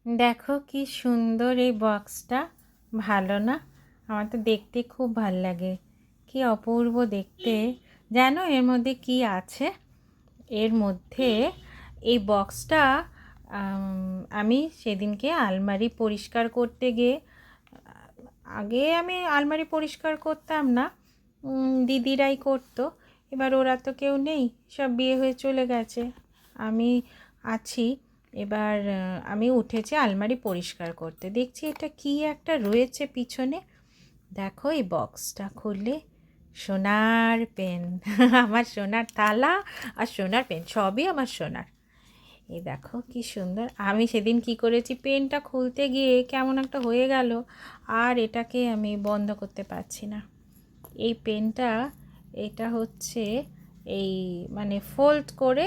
দেখো কি সুন্দর এই বক্সটা, ভালো না? আমার তো দেখতে খুব ভাল লাগে। কি অপূর্ব দেখতে। জানো এর মধ্যে কি আছে? এর মধ্যে এই বক্সটা আমি সেদিনকে আলমারি পরিষ্কার করতে গিয়ে, আগে আমি আলমারি পরিষ্কার করতাম না, দিদিরাই করতো। এবার ওরা তো কেউ নেই, সব বিয়ে হয়ে চলে গেছে, আমি আছি। এবার আমি উঠেছি আলমারি পরিষ্কার করতে, দেখছি এটা কি একটা রয়েছে পিছনে। দেখো এই বক্সটা খুললে সোনার পেন আমার সোনার থালা আর সোনার পেন, সবই আমার সোনার। এই দেখো কি সুন্দর। আমি সেদিন কি করেছি, পেনটা খুলতে গিয়ে কেমন একটা হয়ে গেল, আর এটাকে আমি বন্ধ করতে পারছি না। এই পেনটা, এটা হচ্ছে এই মানে ফোল্ড করে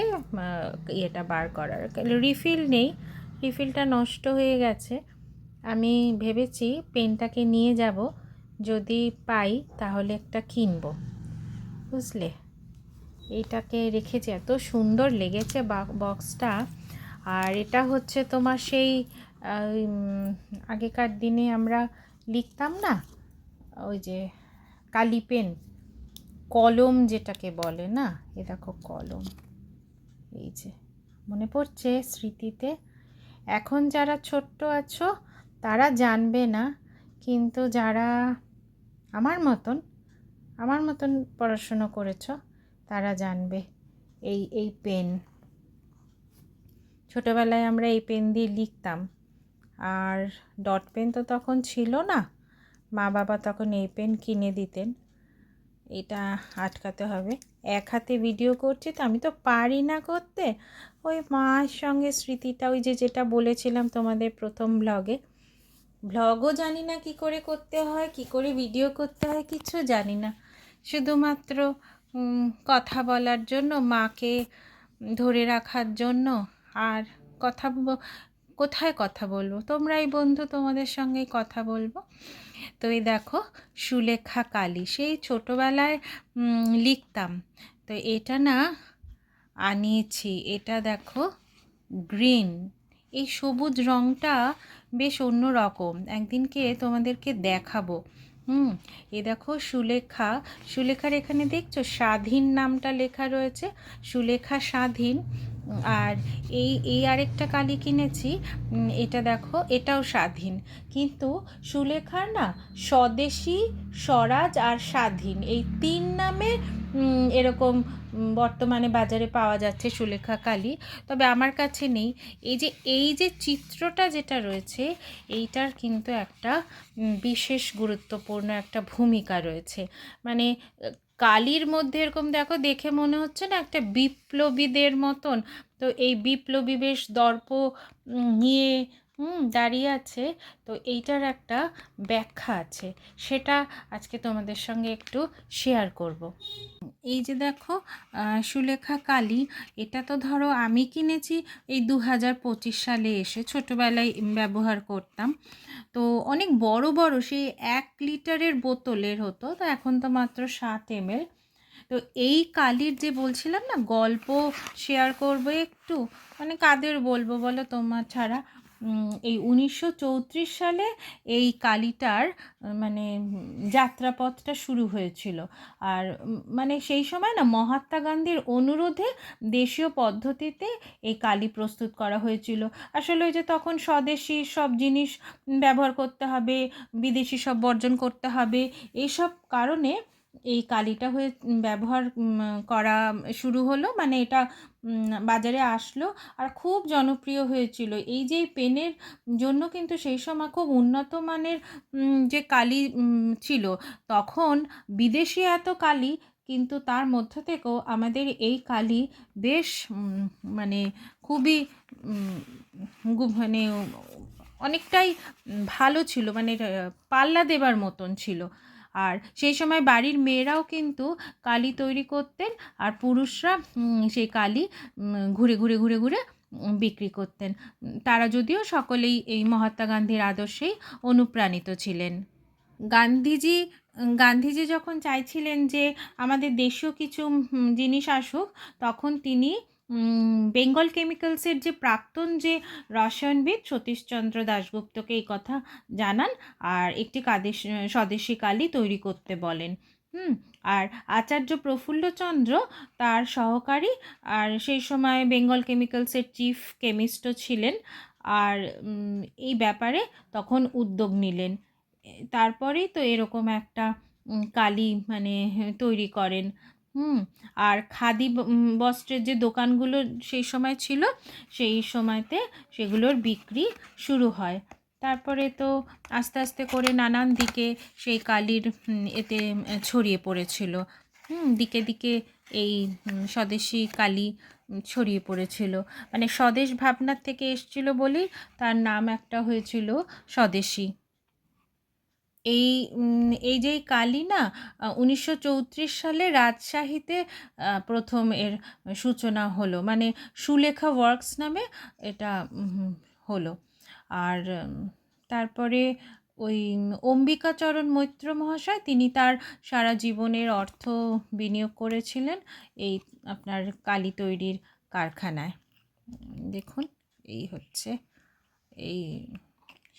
ইয়েটা বার করার, রিফিল নেই, রিফিলটা নষ্ট হয়ে গেছে। আমি ভেবেছি পেনটাকে নিয়ে যাব, যদি পাই তাহলে একটা কিনবো, বুঝলে। এইটাকে রেখেছি, এত সুন্দর লেগেছে বক্সটা। আর এটা হচ্ছে তোমার সেই আগেকার দিনে আমরা লিখতাম না, ওই যে কালি পেন, কলম যেটাকে বলে না, এ দেখো কলম। এই যে মনে পড়ছে স্মৃতিতে। এখন যারা ছোট্ট আছো তারা জানবে না, কিন্তু যারা আমার মতন আমার মতন পড়াশুনো করেছো তারা জানবে। এই পেন, ছোটোবেলায় আমরা এই পেন দিয়ে লিখতাম। আর ডট পেন তো তখন ছিল না, মা বাবা তখন এই পেন কিনে দিতেন। এটা আটকাতে হবে। এক হাতে ভিডিও করছি তো, আমি তো পারি না করতে। ওই মায়ের সঙ্গে স্মৃতিটা, ওই যে যেটা বলেছিলাম তোমাদের প্রথম ভ্লগও জানি না কি করে করতে হয়, কি করে ভিডিও করতে হয়, কিছু জানি না। শুধুমাত্র কথা বলার জন্য, মাকে ধরে রাখার জন্য। আর কথা কোথায় কথা বলবো, তোমরাই বন্ধু, তোমাদের সঙ্গেই কথা বলবো। তো এই দেখো সুলেখা কালী, সেই ছোটোবেলায় লিখতাম। তো এটা না আনিয়েছি, এটা দেখো গ্রিন, এই সবুজ রঙটা বেশ অন্য রকম, একদিনকে তোমাদেরকে দেখাবো। এ দেখো সুলেখার এখানে দেখছো স্বাধীন নামটা লেখা রয়েছে, সুলেখা স্বাধীন। আর এই আরেকটা কালি কিনেছি, এটা দেখো এটাও স্বাধীন। কিন্তু সুলেখার না স্বদেশী, স্বরাজ আর স্বাধীন, এই তিন নামে এরকম বর্তমানে বাজারে পাওয়া যাচ্ছে সুলেখা কালি। তবে আমার কাছে নেই। এই যে চিত্রটা যেটা রয়েছে, এইটার কিন্তু একটা বিশেষ গুরুত্বপূর্ণ একটা ভূমিকা রয়েছে। মানে কালির মধ্যে এরকম দেখো, দেখে মনে হচ্ছে না একটা বিপ্লবীদের মতন। তো এই বিপ্লবী বেশ দর্প নিয়ে দাঁড়িয়ে আছে। তো এইটার একটা ব্যাখ্যা আছে, সেটা আজকে তোমাদের সঙ্গে একটু শেয়ার করব। এই যে দেখো সুলেখা কালী, এটা তো ধরো আমি কিনেছি এই 2025 সালে এসে, ছোটোবেলায় ব্যবহার করতাম। তো অনেক বড় বড় সেই 1 লিটারের বোতলের হতো, তো এখন তো মাত্র 7 ml। তো এই কালির যে বলছিলাম না, গল্প শেয়ার করবো একটু, মানে কাদের বলবো বলো তোমার ছাড়া। এই 1934 সালে এই কালিটার মানে যাত্রাপথটা শুরু হয়েছিল। আর মানে সেই সময় না মহাত্মা গান্ধীর অনুরোধে দেশীয় পদ্ধতিতে এই কালি প্রস্তুত করা হয়েছিল। আসলে ওই যে তখন স্বদেশি সব জিনিস ব্যবহার করতে হবে, বিদেশি সব বর্জন করতে হবে, এইসব কারণে এই কালিটা ব্যবহার করা শুরু হলো, মানে এটা বাজারে আসলো আর খুব জনপ্রিয় হয়েছিল। এই যে পেনের জন্য কিন্তু সেই সময় খুব উন্নত মানের যে কালি ছিল, তখন বিদেশি এত কালি, কিন্তু তার মধ্য থেকেও আমাদের এই কালি বেশ মানে খুবই মানে অনেকটাই ভালো ছিল, মানে পাল্লা দেবার মতন ছিল। আর সেই সময় বাড়ির মেয়েরাও কিন্তু কালি তৈরি করতেন, আর পুরুষরা সেই কালি ঘুরে ঘুরে ঘুরে ঘুরে বিক্রি করতেন। তারা যদিও সকলেই এই মহাত্মা গান্ধীর আদর্শেই অনুপ্রাণিত ছিলেন। গান্ধীজি গান্ধীজি যখন চাইছিলেন যে আমাদের দেশীয় কিছু জিনিস আসুক, তখন তিনি বেঙ্গল কেমিক্যালসের যে প্রাক্তন যে রসায়নবিদ সতীশচন্দ্র দাশগুপ্তকে এই কথা জানান আর একটি স্বদেশী কালি তৈরি করতে বলেন। আর আচার্য প্রফুল্লচন্দ্র তার সহকারী আর সেই সময় বেঙ্গল কেমিক্যালসের চিফ কেমিস্টও ছিলেন। আর এই ব্যাপারে তখন উদ্যোগ নিলেন। তারপরেই তো এরকম একটা কালি মানে তৈরি করেন। আর খাদি বস্ত্রের যে দোকানগুলো সেই সময় ছিল, সেই সময়তে সেগুলোর বিক্রি শুরু হয়। তারপরে তো আস্তে আস্তে করে নানান দিকে সেই কালির এতে ছড়িয়ে পড়েছিল। দিকে দিকে এই স্বদেশি কালি ছড়িয়ে পড়েছিল, মানে স্বদেশ ভাবনার থেকে এসছিল বলেই তার নাম একটা হয়েছিল স্বদেশী। এই এই যে কালি না 1934 সালে রাজশাহীতে প্রথম এর সূচনা হলো, মানে সুলেখা ওয়ার্কস নামে এটা হলো। আর তারপরে ওই অম্বিকাচরণ মৈত্র মহাশয় তিনি তার সারা জীবনের অর্থ বিনিয়োগ করেছিলেন এই আপনার কালি তৈরির কারখানায়। দেখুন এই হচ্ছে এই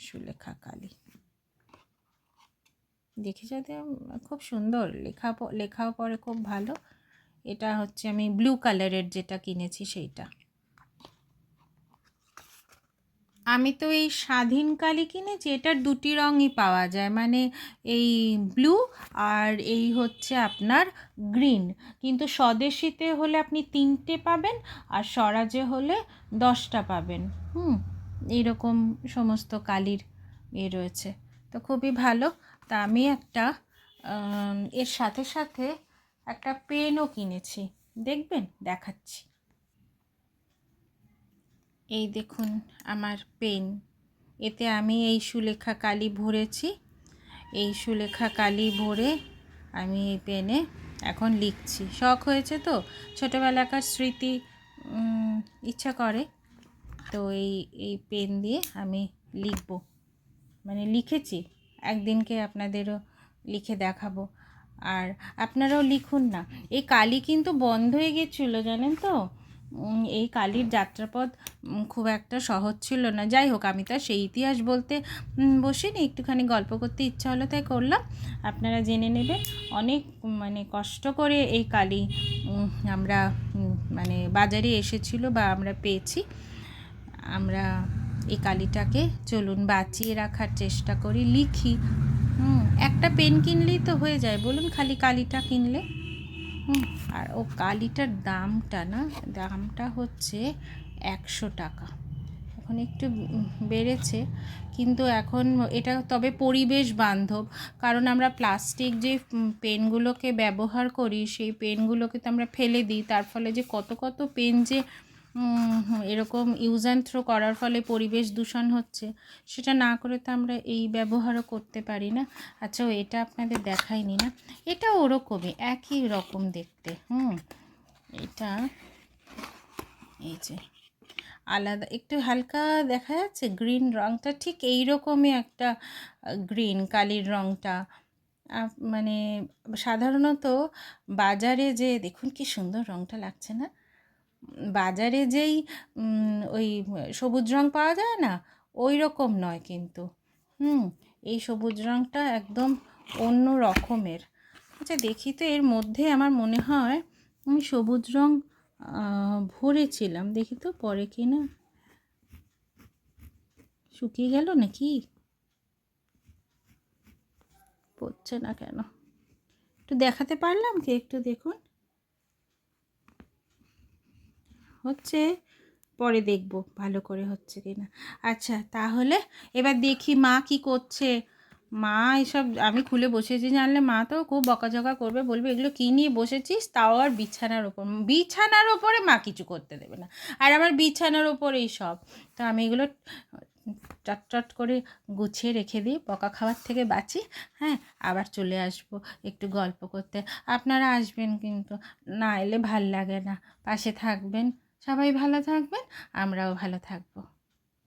সুলেখা কালি। দেখে যাতে খুব সুন্দর, লেখাও পরে খুব ভালো। এটা হচ্ছে আমি ব্লু কালারের যেটা কিনেছি সেইটা। আমি তো এই স্বাধীন কালি কিনেছি, এটার দুটি রঙই পাওয়া যায়, মানে এই ব্লু আর এই হচ্ছে আপনার গ্রিন। কিন্তু স্বদেশীতে হলে আপনি 3টে পাবেন আর স্বরাজে হলে 10টা পাবেন। এইরকম সমস্ত কালির রয়েছে, তো খুবই ভালো। তা আমি একটা এর সাথে সাথে একটা পেনও কিনেছি, দেখবেন দেখাচ্ছি। এই দেখুন আমার পেন, এতে আমি এই সুলেখা কালি ভরেছি। এই সুলেখা কালি ভরে আমি এই পেনে এখন লিখছি। শখ হয়েছে তো, ছোটোবেলাকার স্মৃতি ইচ্ছা করে, তো এই পেন দিয়ে আমি লিখব, মানে লিখেছি। একদিনকে আপনাদেরও লিখে দেখাবো, আর আপনারাও লিখুন না। এই কালি কিন্তু বন্ধ হয়ে গেছিলো জানেন তো, এই কালির যাত্রাপথ খুব একটা সহজ ছিল না। যাই হোক, আমি তো সেই ইতিহাস বলতে বসিনি, একটুখানি গল্প করতে ইচ্ছা হলো তাই করলাম। আপনারা জেনে নেবেন অনেক মানে কষ্ট করে এই কালি আমরা মানে বাজারে এসেছিলো বা আমরা পেয়েছি। আমরা এই কালিটাকে চলুন বাঁচিয়ে রাখার চেষ্টা করি, লিখি। একটা পেন কিনলেই তো হয়ে যায় বলুন, খালি কালিটা কিনলে। আর ও কালিটার দামটা হচ্ছে 100 টাকা। এখন একটু বেড়েছে, কিন্তু এখন এটা তবে পরিবেশ বান্ধব, কারণ আমরা প্লাস্টিক যে পেনগুলোকে ব্যবহার করি সেই পেনগুলোকে তো আমরা ফেলে দিই, তার ফলে যে কত পেন যে এরকম ইউজ অ্যান্ড থ্রো করার ফলে পরিবেশ দূষণ হচ্ছে, সেটা না করে তো আমরা এই ব্যবহারও করতে পারি না। আচ্ছা এটা আপনাদের দেখাইনি না, এটা ওরকমই একই রকম দেখতে। এটা এই যে আলাদা একটু হালকা দেখা যাচ্ছে গ্রিন রঙটা, ঠিক এই রকমই একটা গ্রিন কালির রঙটা। মানে সাধারণত বাজারে যে দেখুন কি সুন্দর রঙটা লাগছে না, বাজারে যেই ওই সবুজ রঙ পাওয়া যায় না, ওই রকম নয় কিন্তু। এই সবুজ রঙটা একদম অন্য রকমের। আচ্ছা দেখি তো, এর মধ্যে আমার মনে হয় আমি সবুজ রঙ ভরেছিলাম, দেখি তো পরে কি না শুকিয়ে গেল নাকি, পড়ছে না কেন, একটু দেখাতে পারলাম কি, একটু দেখুন। হচ্ছে, পরে দেখব ভালো করে হচ্ছে কি না। আচ্ছা তাহলে এবার দেখি মা কি করছে। মা এসব আমি খুলে বসেছি জানলে মা তো খুব বকাঝকা করবে, বলবে এগুলো কী নিয়ে বসেছিস, তাও আর বিছানার ওপরে মা কিছু করতে দেবে না, আর আমার বিছানার ওপরেই সব। তো আমি এগুলো চটচট করে গুছিয়ে রেখে দিই, বকা খাওয়ার থেকে বাঁচি। হ্যাঁ, আবার চলে আসবো একটু গল্প করতে। আপনারা আসবেন কিন্তু, না এলে ভাল লাগে না। পাশে থাকবেন, সবাই ভালো থাকবেন, আমরাও ভালো থাকবো।